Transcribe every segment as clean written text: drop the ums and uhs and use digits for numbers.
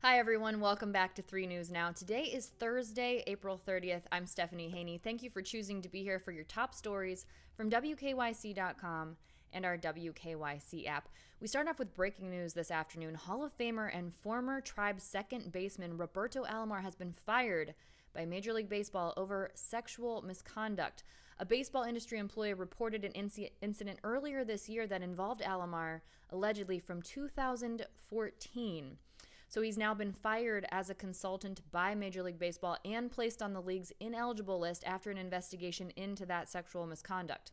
Hi, everyone. Welcome back to 3 News Now. Today is Thursday, April 30th. I'm Stephanie Haney. Thank you for choosing to be here for your top stories from WKYC.com and our WKYC app. We start off with breaking news this afternoon. Hall of Famer and former Tribe second baseman Roberto Alomar has been fired by Major League Baseball over sexual misconduct. A baseball industry employee reported an incident earlier this year that involved Alomar, allegedly from 2014. So he's now been fired as a consultant by Major League Baseball and placed on the league's ineligible list after an investigation into that sexual misconduct.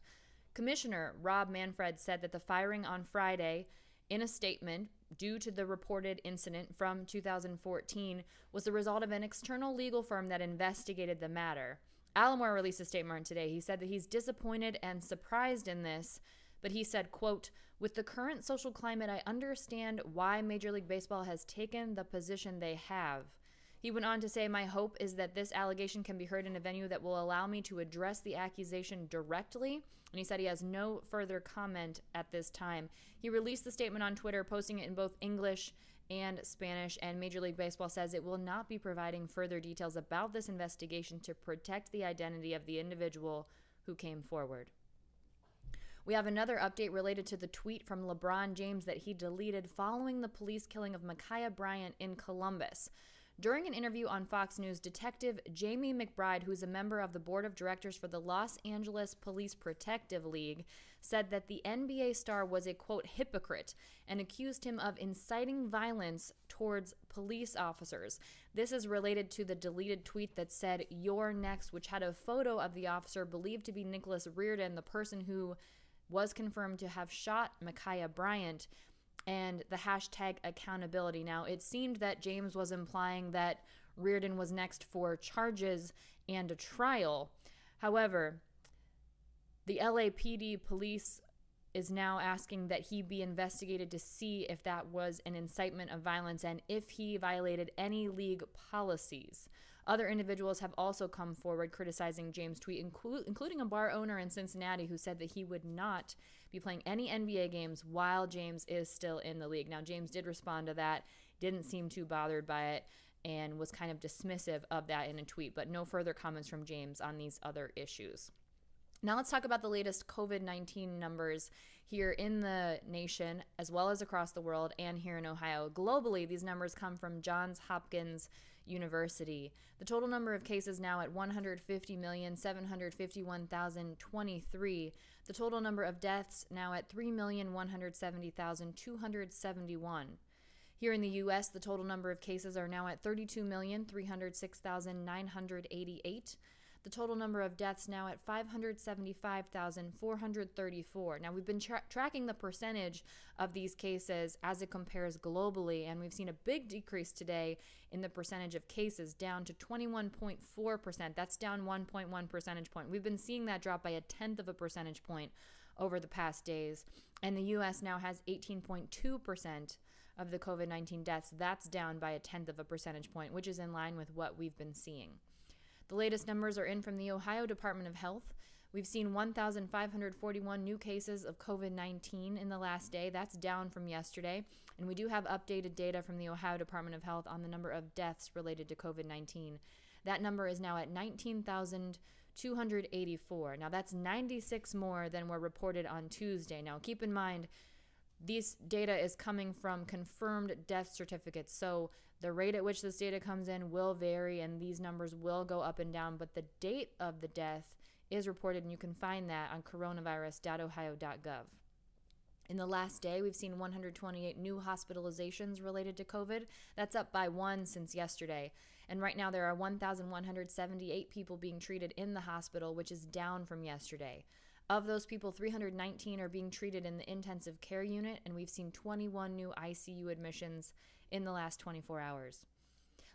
Commissioner Rob Manfred said that the firing on Friday, in a statement, due to the reported incident from 2014, was the result of an external legal firm that investigated the matter. Alomar released a statement today. He said that he's disappointed and surprised in this, but he said, quote, "With the current social climate, I understand why Major League Baseball has taken the position they have." He went on to say, "My hope is that this allegation can be heard in a venue that will allow me to address the accusation directly." And he said he has no further comment at this time. He released the statement on Twitter, posting it in both English and Spanish, and Major League Baseball says it will not be providing further details about this investigation to protect the identity of the individual who came forward. We have another update related to the tweet from LeBron James that he deleted following the police killing of Ma'Khia Bryant in Columbus. During an interview on Fox News, Detective Jamie McBride, who's a member of the board of directors for the Los Angeles Police Protective League, said that the NBA star was a, quote, hypocrite and accused him of inciting violence towards police officers. This is related to the deleted tweet that said, "You're next," which had a photo of the officer believed to be Nicholas Reardon, the person who was confirmed to have shot Ma'Khia Bryant, and the hashtag accountability. Now, it seemed that James was implying that Reardon was next for charges and a trial. However, the LAPD police is now asking that he be investigated to see if that was an incitement of violence and if he violated any league policies. Other individuals have also come forward criticizing James' tweet, including a bar owner in Cincinnati who said that he would not be playing any NBA games while James is still in the league. Now, James did respond to that, didn't seem too bothered by it, and was kind of dismissive of that in a tweet, but no further comments from James on these other issues. Now let's talk about the latest COVID-19 numbers here in the nation, as well as across the world and here in Ohio. Globally, these numbers come from Johns Hopkins University. The total number of cases now at 150,751,023. The total number of deaths now at 3,170,271. Here in the U.S., the total number of cases are now at 32,306,988. The total number of deaths now at 575,434. Now, we've been tracking the percentage of these cases as it compares globally, and we've seen a big decrease today in the percentage of cases, down to 21.4%. That's down 1.1 percentage point. We've been seeing that drop by a tenth of a percentage point over the past days. And the U.S. now has 18.2% of the COVID-19 deaths. That's down by a tenth of a percentage point, which is in line with what we've been seeing. The latest numbers are in from the Ohio Department of Health. We've seen 1,541 new cases of COVID-19 in the last day. That's down from yesterday. And we do have updated data from the Ohio Department of Health on the number of deaths related to COVID-19. That number is now at 19,284. Now, that's 96 more than were reported on Tuesday. Now, keep in mind, this data is coming from confirmed death certificates, so the rate at which this data comes in will vary and these numbers will go up and down, but the date of the death is reported, and you can find that on coronavirus.ohio.gov. In the last day, we've seen 128 new hospitalizations related to COVID. That's up by one since yesterday. And right now there are 1,178 people being treated in the hospital, which is down from yesterday. Of those people, 319 are being treated in the intensive care unit, and we've seen 21 new ICU admissions in the last 24 hours.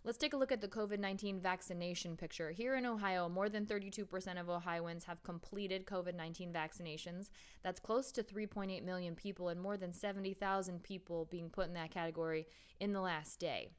Let's take a look at the COVID-19 vaccination picture. Here in Ohio, more than 32% of Ohioans have completed COVID-19 vaccinations. That's close to 3.8 million people, and more than 70,000 people being put in that category in the last day.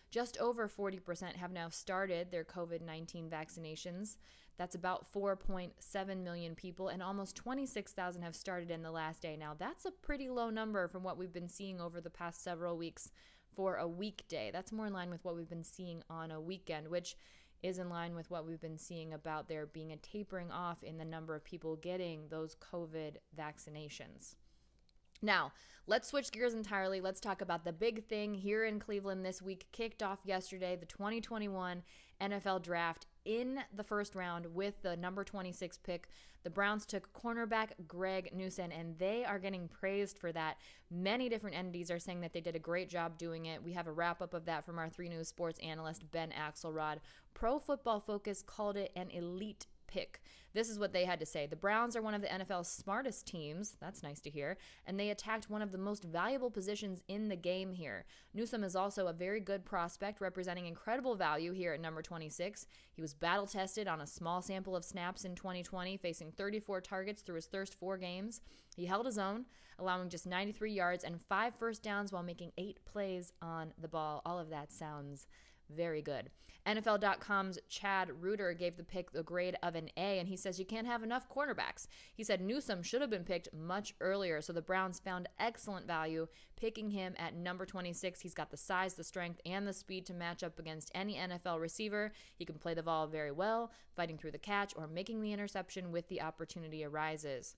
Just over 40% have now started their COVID-19 vaccinations. That's about 4.7 million people, and almost 26,000 have started in the last day. Now, that's a pretty low number from what we've been seeing over the past several weeks for a weekday. That's more in line with what we've been seeing on a weekend, which is in line with what we've been seeing about there being a tapering off in the number of people getting those COVID vaccinations. Now, let's switch gears entirely. Let's talk about the big thing here in Cleveland this week. Kicked off yesterday, the 2021 NFL Draft in the first round with the number 26 pick. The Browns took cornerback Greg Newsome, and they are getting praised for that. Many different entities are saying that they did a great job doing it. We have a wrap-up of that from our 3 News sports analyst, Ben Axelrod. Pro Football Focus called it an elite pick. This is what they had to say. The Browns are one of the NFL's smartest teams. That's nice to hear. And they attacked one of the most valuable positions in the game here. Newsome is also a very good prospect, representing incredible value here at number 26. He was battle-tested on a small sample of snaps in 2020, facing 34 targets through his first 4 games. He held his own, allowing just 93 yards and 5 first downs while making 8 plays on the ball. All of that sounds very good. NFL.com's Chad Reuter gave the pick the grade of an A, and he says you can't have enough cornerbacks. He said Newsome should have been picked much earlier, so the Browns found excellent value picking him at number 26. He's got the size, the strength, and the speed to match up against any NFL receiver. He can play the ball very well, fighting through the catch or making the interception with the opportunity arises.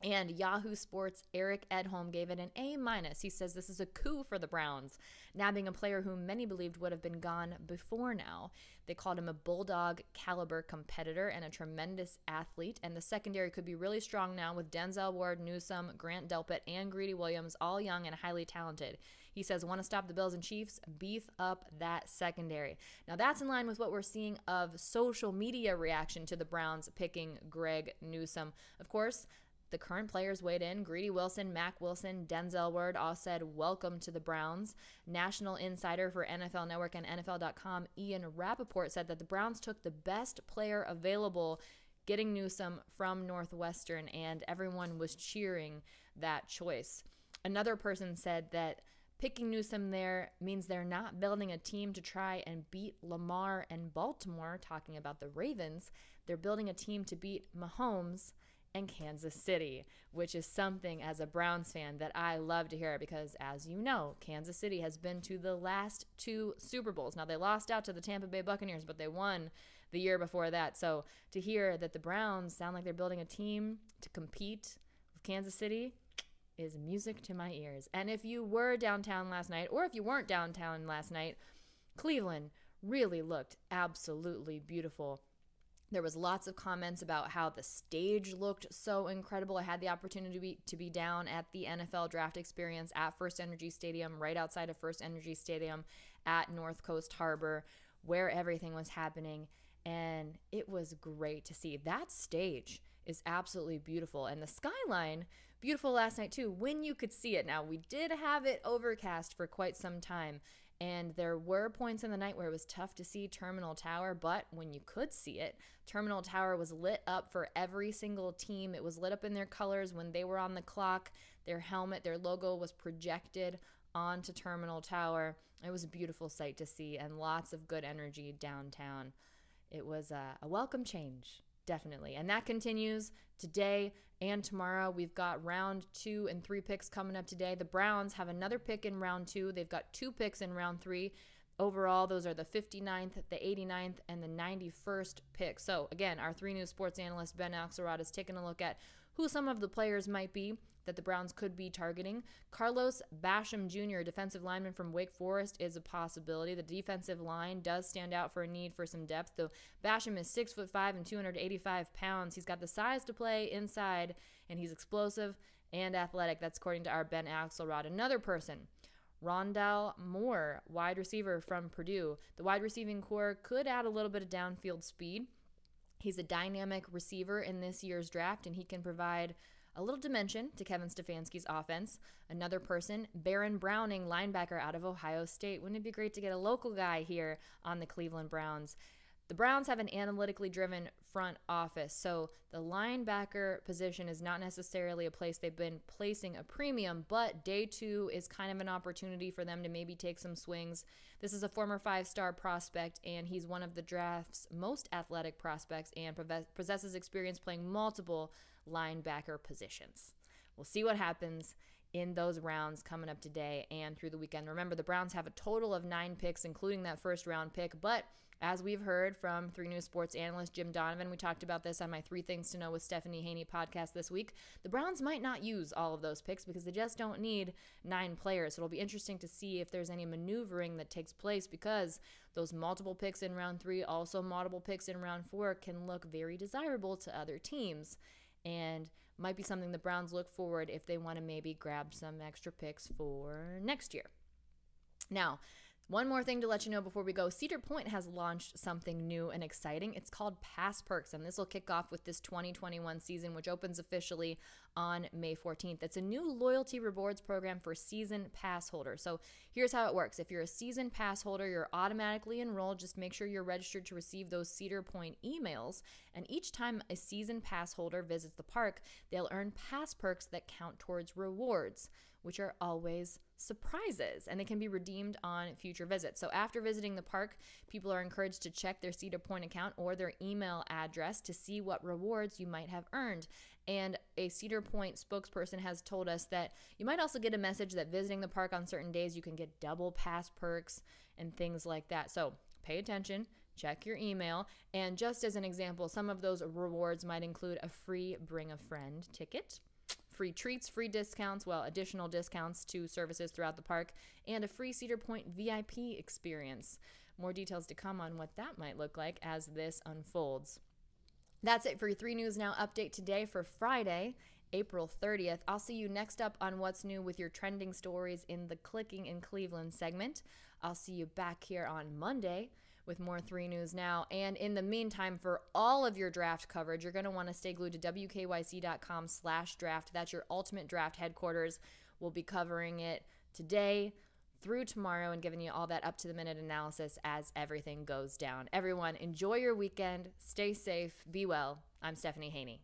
And Yahoo Sports' Eric Edholm gave it an A-. He says this is a coup for the Browns, nabbing a player whom many believed would have been gone before now. They called him a bulldog-caliber competitor and a tremendous athlete, and the secondary could be really strong now with Denzel Ward, Newsome, Grant Delpit, and Greedy Williams, all young and highly talented. He says, want to stop the Bills and Chiefs? Beef up that secondary. Now, that's in line with what we're seeing of social media reaction to the Browns picking Greg Newsome. Of course, the current players weighed in. Greedy Wilson, Mac Wilson, Denzel Ward all said welcome to the Browns. National insider for NFL Network and NFL.com, Ian Rappaport, said that the Browns took the best player available, getting Newsome from Northwestern, and everyone was cheering that choice. Another person said that picking Newsome there means they're not building a team to try and beat Lamar and Baltimore, talking about the Ravens. They're building a team to beat Mahomes and Kansas City, which is something as a Browns fan that I love to hear because, as you know, Kansas City has been to the last 2 Super Bowls. Now, they lost out to the Tampa Bay Buccaneers, but they won the year before that. So to hear that the Browns sound like they're building a team to compete with Kansas City is music to my ears. And if you were downtown last night, or if you weren't downtown last night, Cleveland really looked absolutely beautiful. There was lots of comments about how the stage looked so incredible. I had the opportunity to be down at the NFL Draft Experience at First Energy Stadium, right outside of First Energy Stadium at North Coast Harbor, where everything was happening, and it was great to see. That stage is absolutely beautiful, and the skyline, beautiful last night too, when you could see it. Now, we did have it overcast for quite some time, and there were points in the night where it was tough to see Terminal Tower, but when you could see it, Terminal Tower was lit up for every single team. It was lit up in their colors when they were on the clock. Their helmet, their logo was projected onto Terminal Tower. It was a beautiful sight to see and lots of good energy downtown. It was a welcome change, definitely. And that continues today and tomorrow. We've got round 2 and 3 picks coming up today. The Browns have another pick in round 2. They've got 2 picks in round 3. Overall, those are the 59th, the 89th, and the 91st picks. So, again, our 3 News sports analyst, Ben Axelrod, is taking a look at who some of the players might be that the Browns could be targeting. Carlos Basham Jr., defensive lineman from Wake Forest, is a possibility. The defensive line does stand out for a need for some depth, though Basham is 6'5" and 285 pounds. He's got the size to play inside, and he's explosive and athletic. That's according to our Ben Axelrod. Another person, Rondale Moore, wide receiver from Purdue. The wide receiving core could add a little bit of downfield speed. He's a dynamic receiver in this year's draft, and he can provide a little dimension to Kevin Stefanski's offense. Another person, Baron Browning, linebacker out of Ohio State. Wouldn't it be great to get a local guy here on the Cleveland Browns? The Browns have an analytically driven front office, so the linebacker position is not necessarily a place they've been placing a premium, but day 2 is kind of an opportunity for them to maybe take some swings. This is a former 5-star prospect, and he's one of the draft's most athletic prospects and possesses experience playing multiple linebacker positions. We'll see what happens in those rounds coming up today and through the weekend. Remember, the Browns have a total of 9 picks, including that first round pick, but as we've heard from 3 News sports analyst Jim Donovan, we talked about this on my 3 Things to Know with Stephanie Haney podcast this week, the Browns might not use all of those picks because they just don't need 9 players. So it'll be interesting to see if there's any maneuvering that takes place, because those multiple picks in round 3, also multiple picks in round 4, can look very desirable to other teams, and might be something the Browns look forward if they want to maybe grab some extra picks for next year. Now, one more thing to let you know before we go. Cedar Point has launched something new and exciting. It's called Pass Perks, and this will kick off with this 2021 season, which opens officially on May 14th. It's a new loyalty rewards program for season pass holders. So here's how it works. If you're a season pass holder, you're automatically enrolled. Just make sure you're registered to receive those Cedar Point emails. And each time a season pass holder visits the park, they'll earn pass perks that count towards rewards, which are always surprises, and they can be redeemed on future visits. So after visiting the park, people are encouraged to check their Cedar Point account or their email address to see what rewards you might have earned. And a Cedar Point spokesperson has told us that you might also get a message that visiting the park on certain days you can get double pass perks and things like that. So pay attention, check your email, and just as an example, some of those rewards might include a free Bring a Friend ticket, free treats, free discounts, additional discounts to services throughout the park, and a free Cedar Point VIP experience. More details to come on what that might look like as this unfolds. That's it for your 3 News Now update today for Friday, April 30th. I'll see you next up on What's New with your trending stories in the Clicking in Cleveland segment. I'll see you back here on Monday with more 3 News Now. And in the meantime, for all of your draft coverage, you're going to want to stay glued to WKYC.com/draft. That's your ultimate draft headquarters. We'll be covering it today through tomorrow and giving you all that up-to-the-minute analysis as everything goes down. Everyone, enjoy your weekend. Stay safe. Be well. I'm Stephanie Haney.